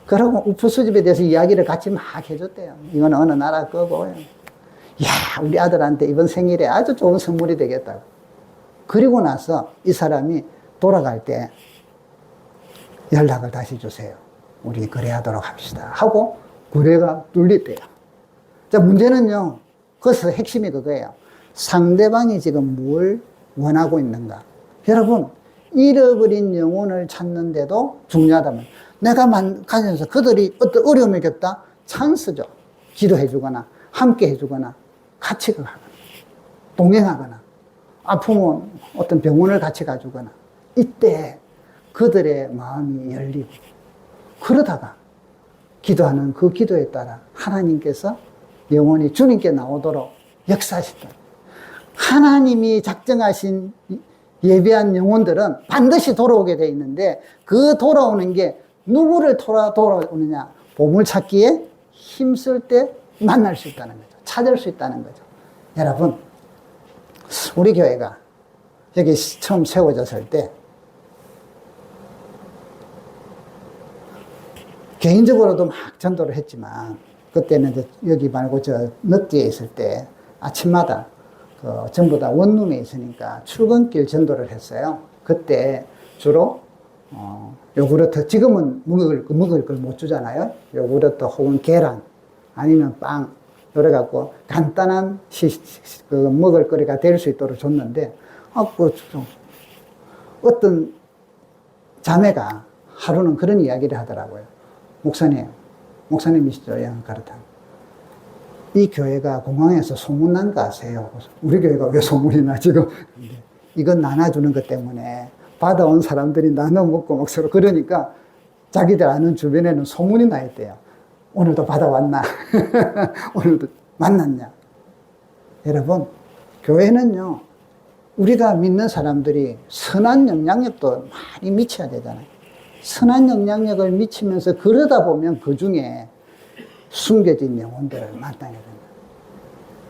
그러고 우표 수집에 대해서 이야기를 같이 막 해줬대요. 이건 어느 나라 거고, 야, 우리 아들한테 이번 생일에 아주 좋은 선물이 되겠다고. 그리고 나서 이 사람이 돌아갈 때 연락을 다시 주세요. 우리 거래하도록 합시다 하고 거래가 뚫렸대요. 자, 문제는요, 거기서 핵심이 그거예요. 상대방이 지금 뭘 원하고 있는가. 여러분, 잃어버린 영혼을 찾는데도 중요하다면, 내가 가면서 그들이 어떤 어려움을 겪다, 찬스죠. 기도해주거나, 함께 해주거나, 같이 가거나, 동행하거나, 아프면 어떤 병원을 같이 가주거나, 이때 그들의 마음이 열리고, 그러다가 기도하는 그 기도에 따라 하나님께서 영혼이 주님께 나오도록 역사하신다. 하나님이 작정하신 예비한 영혼들은 반드시 돌아오게 돼 있는데, 그 돌아오는 게 누구를 돌아오느냐? 보물찾기에 힘쓸 때 만날 수 있다는 거죠. 찾을 수 있다는 거죠. 여러분, 우리 교회가 여기 처음 세워졌을 때 개인적으로도 막 전도를 했지만, 그때는 이제 여기 말고 저 넛지에 있을 때 아침마다 전부 다 원룸에 있으니까 출근길 전도를 했어요. 그때 주로 요구르트, 지금은 먹을 걸 못 주잖아요. 요구르트 혹은 계란 아니면 빵 요래 갖고 간단한 먹을 거리가 될 수 있도록 줬는데, 어떤 자매가 하루는 그런 이야기를 하더라고요. 목사님이시죠? 그렇다. 이 교회가 공항에서 소문난 거 아세요? 우리 교회가 왜 소문이 나, 지금? 이건 나눠주는 것 때문에 받아온 사람들이 나눠 먹고 막 서로 그러니까 자기들 아는 주변에는 소문이 나 있대요. 오늘도 받아왔나? 오늘도 만났냐? 여러분, 교회는요, 우리가 믿는 사람들이 선한 영향력도 많이 미쳐야 되잖아요. 선한 영향력을 미치면서 그러다 보면 그 중에 숨겨진 영혼들을 만나게 된다.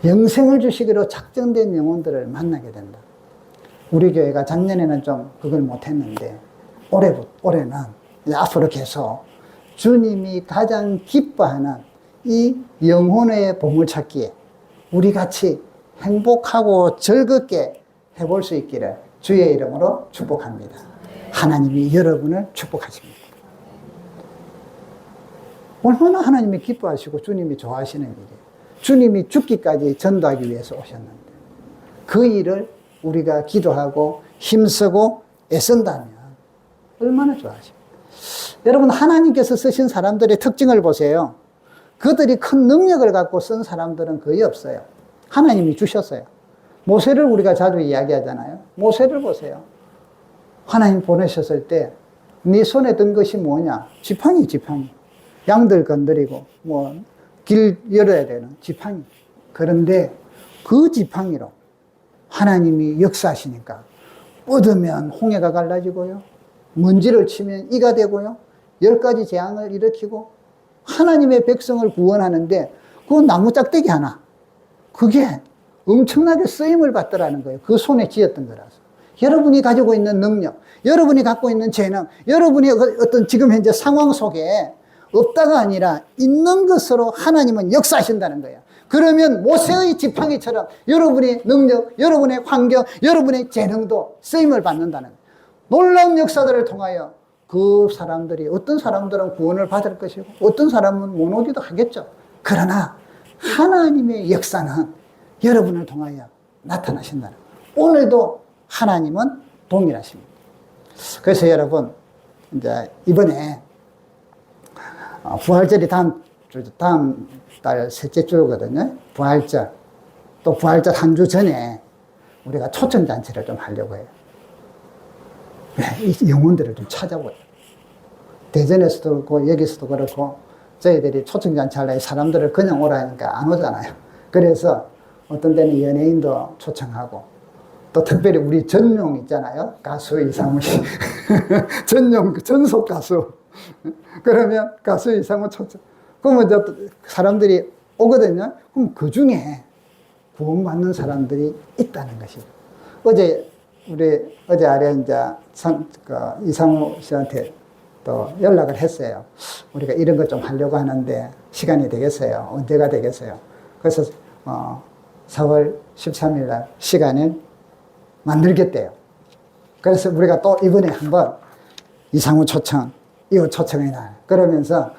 영생을 주시기로 작정된 영혼들을 만나게 된다. 우리 교회가 작년에는 좀 그걸 못했는데 올해는 이제 앞으로 계속 주님이 가장 기뻐하는 이 영혼의 보물찾기에 우리 같이 행복하고 즐겁게 해볼 수 있기를 주의 이름으로 축복합니다. 하나님이 여러분을 축복하십니다. 얼마나 하나님이 기뻐하시고 주님이 좋아하시는 일이에요. 주님이 죽기까지 전도하기 위해서 오셨는데 그 일을 우리가 기도하고 힘쓰고 애쓴다면 얼마나 좋아하십니까? 여러분, 하나님께서 쓰신 사람들의 특징을 보세요. 그들이 큰 능력을 갖고 쓴 사람들은 거의 없어요. 하나님이 주셨어요. 모세를 우리가 자주 이야기하잖아요. 모세를 보세요. 하나님 보내셨을 때 네 손에 든 것이 뭐냐? 지팡이. 양들 건드리고 길 열어야 되는 지팡이. 그런데 그 지팡이로 하나님이 역사하시니까 뻗으면 홍해가 갈라지고요, 먼지를 치면 이가 되고요, 10가지 재앙을 일으키고 하나님의 백성을 구원하는데 그 나무 짝대기 하나, 그게 엄청나게 쓰임을 받더라는 거예요. 그 손에 쥐었던 거라서. 여러분이 가지고 있는 능력, 여러분이 갖고 있는 재능, 여러분이 어떤 지금 현재 상황 속에 없다가 아니라 있는 것으로 하나님은 역사하신다는 거예요. 그러면 모세의 지팡이처럼 여러분의 능력, 여러분의 환경, 여러분의 재능도 쓰임을 받는다는 거예요. 놀라운 역사들을 통하여 그 사람들이, 어떤 사람들은 구원을 받을 것이고 어떤 사람은 못 오기도 하겠죠. 그러나 하나님의 역사는 여러분을 통하여 나타나신다는 거예요. 오늘도 하나님은 동일하십니다. 그래서 여러분, 이제 이번에 부활절이 다음 달 셋째 주거든요. 부활절. 또 부활절 한 주 전에 우리가 초청잔치를 좀 하려고 해요. 이 영혼들을 좀 찾아보요. 대전에서도 그렇고 여기서도 그렇고 저희들이 초청잔치 하려고 사람들을 그냥 오라니까 안 오잖아요. 그래서 어떤 때는 연예인도 초청하고 또 특별히 우리 전용 있잖아요. 가수 이상우 씨. 전속 가수. 그러면 가수 이상우 초청. 그러면 이제 사람들이 오거든요. 그럼 그 중에 구원받는 사람들이 있다는 것이죠. 어제 아래 이제 이상우 씨한테 또 연락을 했어요. 우리가 이런 것 좀 하려고 하는데 시간이 되겠어요? 언제가 되겠어요? 그래서 4월 13일 날 시간을 만들겠대요. 그래서 우리가 또 이번에 한번 이상우 초청, 이후 초청의 날 그러면서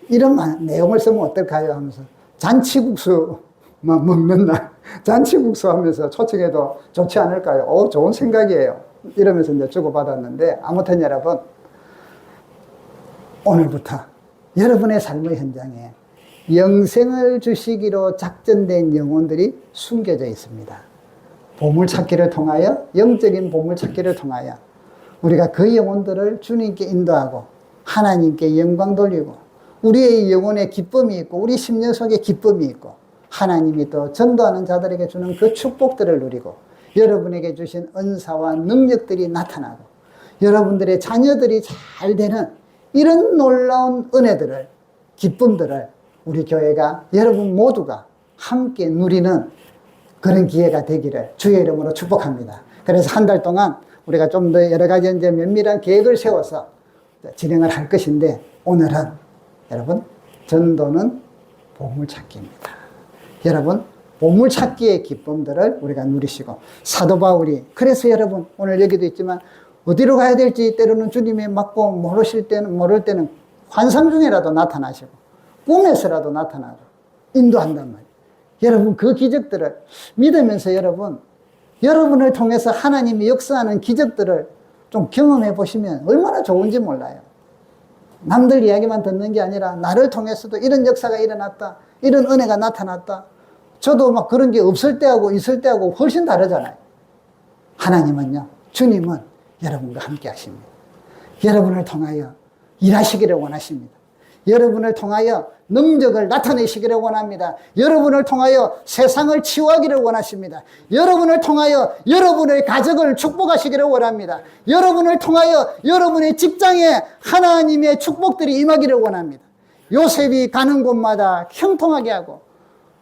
이런 내용을 쓰면 어떨까요? 하면서 잔치국수만 먹는 날, 잔치국수 하면서 초청해도 좋지 않을까요? 좋은 생각이에요. 이러면서 이제 주고받았는데, 아무튼 여러분, 오늘부터 여러분의 삶의 현장에 영생을 주시기로 작전된 영혼들이 숨겨져 있습니다. 보물찾기를 통하여, 영적인 보물찾기를 통하여 우리가 그 영혼들을 주님께 인도하고 하나님께 영광 돌리고 우리의 영혼에 기쁨이 있고 우리 심령 속에 기쁨이 있고 하나님이 또 전도하는 자들에게 주는 그 축복들을 누리고 여러분에게 주신 은사와 능력들이 나타나고 여러분들의 자녀들이 잘 되는 이런 놀라운 은혜들을, 기쁨들을 우리 교회가, 여러분 모두가 함께 누리는 그런 기회가 되기를 주의 이름으로 축복합니다. 그래서 한 달 동안 우리가 좀 더 여러 가지 이제 면밀한 계획을 세워서 진행을 할 것인데, 오늘은 여러분, 전도는 보물찾기입니다. 여러분, 보물찾기의 기쁨들을 우리가 누리시고, 사도 바울이, 그래서 여러분, 오늘 여기도 있지만, 어디로 가야 될지 때로는 주님이 맞고 모를 때는 환상 중에라도 나타나시고, 꿈에서라도 나타나고, 인도한단 말이에요. 여러분, 그 기적들을 믿으면서 여러분을 통해서 하나님이 역사하는 기적들을 좀 경험해 보시면 얼마나 좋은지 몰라요. 남들 이야기만 듣는 게 아니라 나를 통해서도 이런 역사가 일어났다, 이런 은혜가 나타났다. 저도 막 그런 게 없을 때하고 있을 때하고 훨씬 다르잖아요. 하나님은요, 주님은 여러분과 함께 하십니다. 여러분을 통하여 일하시기를 원하십니다. 여러분을 통하여 능력을 나타내시기를 원합니다. 여러분을 통하여 세상을 치유하기를 원하십니다. 여러분을 통하여 여러분의 가족을 축복하시기를 원합니다. 여러분을 통하여 여러분의 직장에 하나님의 축복들이 임하기를 원합니다. 요셉이 가는 곳마다 형통하게 하고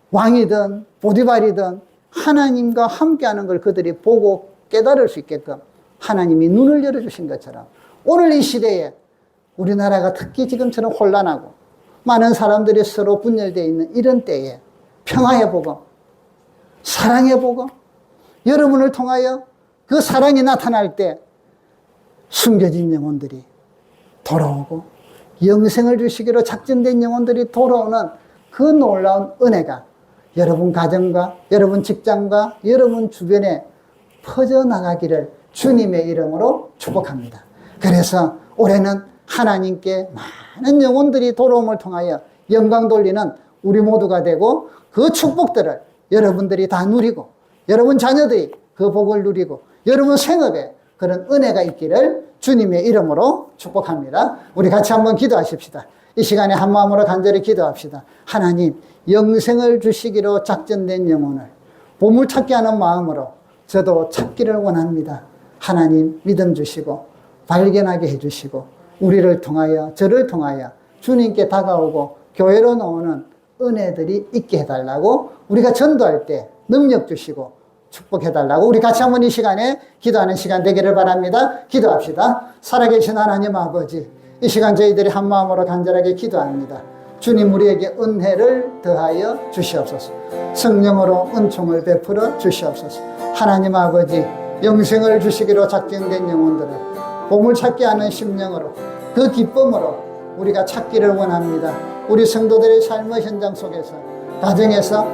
왕이든 보디발이든 하나님과 함께하는 걸 그들이 보고 깨달을 수 있게끔 하나님이 눈을 열어주신 것처럼 오늘 이 시대에 우리나라가 특히 지금처럼 혼란하고 많은 사람들이 서로 분열되어 있는 이런 때에 평화의 복음, 사랑의 복음, 여러분을 통하여 그 사랑이 나타날 때 숨겨진 영혼들이 돌아오고 영생을 주시기로 작정된 영혼들이 돌아오는 그 놀라운 은혜가 여러분 가정과 여러분 직장과 여러분 주변에 퍼져나가기를 주님의 이름으로 축복합니다. 그래서 올해는 하나님께 많은 영혼들이 돌아옴을 통하여 영광 돌리는 우리 모두가 되고 그 축복들을 여러분들이 다 누리고 여러분 자녀들이 그 복을 누리고 여러분 생업에 그런 은혜가 있기를 주님의 이름으로 축복합니다. 우리 같이 한번 기도하십시다. 이 시간에 한 마음으로 간절히 기도합시다. 하나님, 영생을 주시기로 작정된 영혼을 보물찾기 하는 마음으로 저도 찾기를 원합니다. 하나님 믿음 주시고 발견하게 해주시고 우리를 통하여 저를 통하여 주님께 다가오고 교회로 나오는 은혜들이 있게 해달라고 우리가 전도할 때 능력 주시고 축복해달라고 우리 같이 한번 이 시간에 기도하는 시간 되기를 바랍니다. 기도합시다. 살아계신 하나님 아버지, 이 시간 저희들이 한 마음으로 간절하게 기도합니다. 주님 우리에게 은혜를 더하여 주시옵소서. 성령으로 은총을 베풀어 주시옵소서. 하나님 아버지, 영생을 주시기로 작정된 영혼들을 보물찾기 하는 심령으로 그 기쁨으로 우리가 찾기를 원합니다. 우리 성도들의 삶의 현장 속에서 가정에서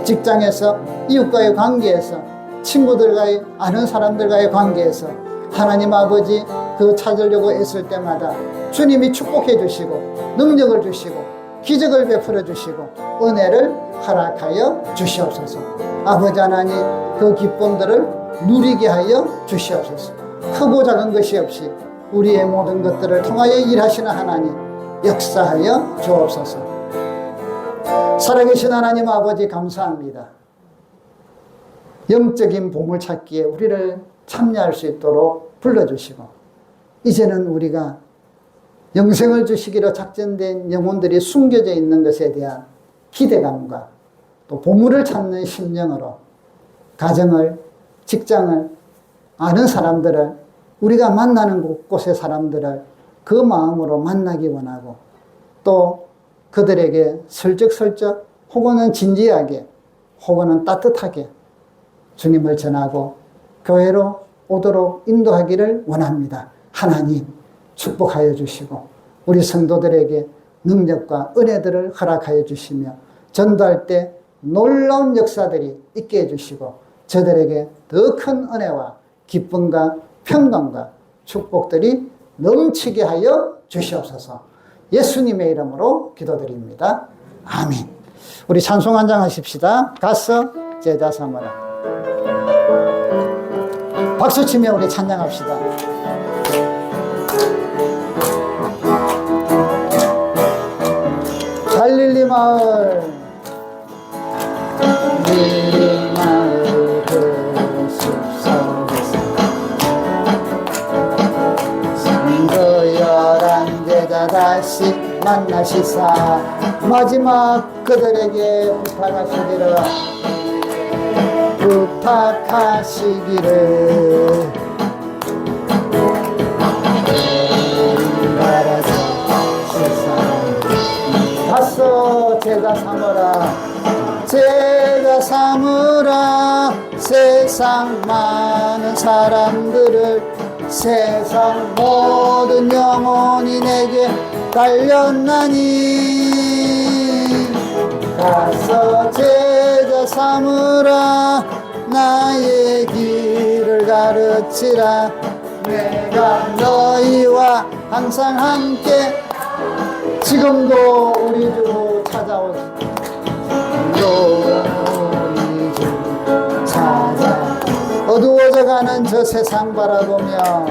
직장에서 이웃과의 관계에서 친구들과의 아는 사람들과의 관계에서 하나님 아버지 그 찾으려고 애쓸 때마다 주님이 축복해 주시고 능력을 주시고 기적을 베풀어 주시고 은혜를 허락하여 주시옵소서. 아버지 하나님 그 기쁨들을 누리게 하여 주시옵소서. 크고 작은 것이 없이 우리의 모든 것들을 통하여 일하시는 하나님 역사하여 주옵소서. 살아계신 하나님 아버지 감사합니다. 영적인 보물찾기에 우리를 참여할 수 있도록 불러주시고 이제는 우리가 영생을 주시기로 작정된 영혼들이 숨겨져 있는 것에 대한 기대감과 또 보물을 찾는 심령으로 가정을, 직장을, 아는 사람들을, 우리가 만나는 곳곳의 사람들을 그 마음으로 만나기 원하고 또 그들에게 슬쩍슬쩍 혹은 진지하게 혹은 따뜻하게 주님을 전하고 교회로 오도록 인도하기를 원합니다. 하나님 축복하여 주시고 우리 성도들에게 능력과 은혜들을 허락하여 주시며 전도할 때 놀라운 역사들이 있게 해주시고 저들에게 더 큰 은혜와 기쁨과 평강과 축복들이 넘치게 하여 주시옵소서. 예수님의 이름으로 기도드립니다. 아멘. 우리 찬송 한 장 하십시다. 가서 제자 삼으라. 박수치며 우리 찬양합시다. 갈릴리 마을 갈릴리 마을 그 숲속에서 성도 11제자 다시 만나시사 마지막 그들에게 부탁하시기를 바라서 가서 제자 삼으라 제자 삼으라 세상 많은 사람들을 세상 모든 영혼이 내게 달렸나니 가서 제자 삼으라 나의 길을 가르치라 내가 너희와 항상 함께 지금도 우리 주 찾아오시고 우리 주 찾아 어두워져가는 저 세상 바라보며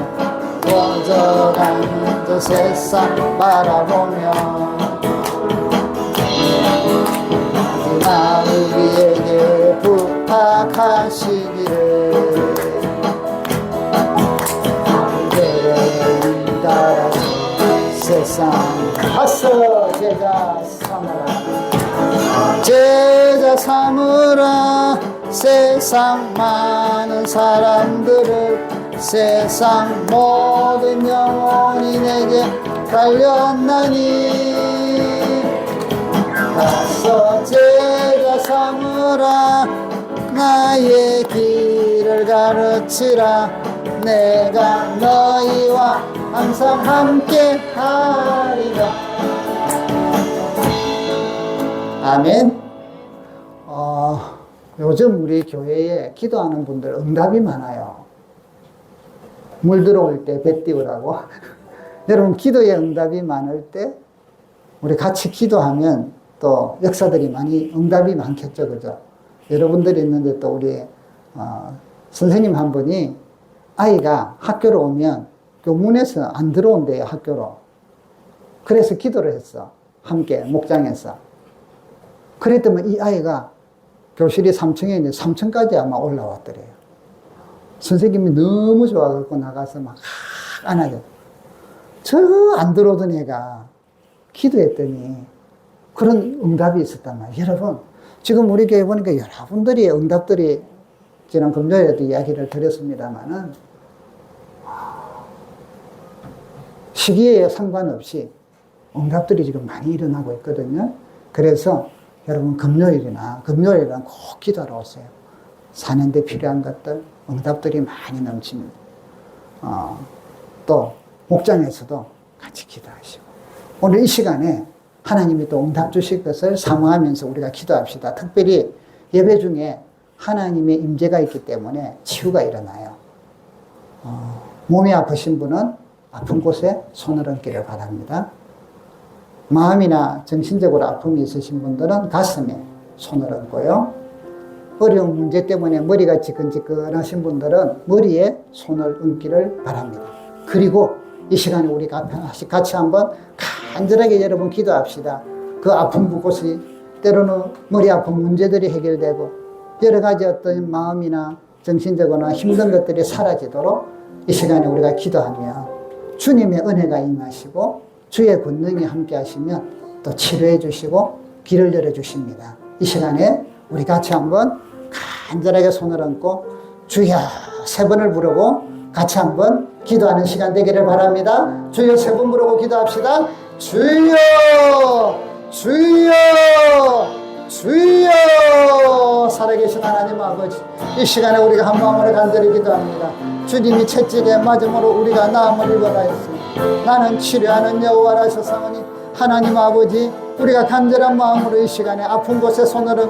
어두워져가는 저 세상 바라보며 마지막 우리에게 부탁하시기를 그대를 따라 세상 가서 제자 삼으라 제자 삼으라 세상 많은 사람들을 세상 모든 영혼이 내게 달렸나니 가서 제자 삼으라 나의 길을 가르치라 내가 너희와 항상 함께 하리라. 아멘. 요즘 우리 교회에 기도하는 분들 응답이 많아요. 물 들어올 때 배 띄우라고. 여러분 기도에 응답이 많을 때 우리 같이 기도하면 또 역사들이 많이 응답이 많겠죠, 그죠? 여러분들이 있는데 또 우리 선생님 한 분이 아이가 학교로 오면 교문에서 안 들어온대요, 학교로. 그래서 기도를 했어. 함께 목장에서. 그랬더니 이 아이가 교실이 3층에 있는데 3층까지 아마 올라왔더래요. 선생님이 너무 좋아갖고 나가서 막 안아줘. 저 안 들어오던 애가 기도했더니 그런 응답이 있었단 말이에요. 여러분, 지금 우리 교회 보니까 여러분들이 응답들이 지난 금요일에도 이야기를 드렸습니다만은 시기에 상관없이 응답들이 지금 많이 일어나고 있거든요. 그래서 여러분 금요일이랑 꼭 기도하러 오세요. 사는데 필요한 것들, 응답들이 많이 넘칩니다. 또 목장에서도 같이 기도하시고 오늘 이 시간에 하나님이 또 응답 주실 것을 사모하면서 우리가 기도합시다. 특별히 예배 중에 하나님의 임재가 있기 때문에 치유가 일어나요. 몸이 아프신 분은 아픈 곳에 손을 얹기를 바랍니다. 마음이나 정신적으로 아픔이 있으신 분들은 가슴에 손을 얹고요. 어려운 문제 때문에 머리가 지끈지끈하신 분들은 머리에 손을 얹기를 바랍니다. 그리고 이 시간에 우리 같이 한번 간절하게 여러분 기도합시다. 그 아픈 곳이 때로는 머리 아픈 문제들이 해결되고 여러 가지 어떤 마음이나 정신적으로나 힘든 것들이 사라지도록 이 시간에 우리가 기도하면 주님의 은혜가 임하시고 주의 권능이 함께 하시면 또 치료해 주시고 길을 열어 주십니다. 이 시간에 우리 같이 한번 간절하게 손을 얹고 주여 3번을 부르고 같이 한번 기도하는 시간 되기를 바랍니다. 주여 3번 부르고 기도합시다. 주여 주여 주여. 살아계신 하나님 아버지, 이 시간에 우리가 한 마음으로 간절히 기도합니다. 주님이 채찍에 맞음으로 우리가 나음을 입어라 했습니다. 나는 치료하는 여호와라 하셨사오니 하나님 아버지, 우리가 간절한 마음으로 이 시간에 아픈 곳에 손을 얹고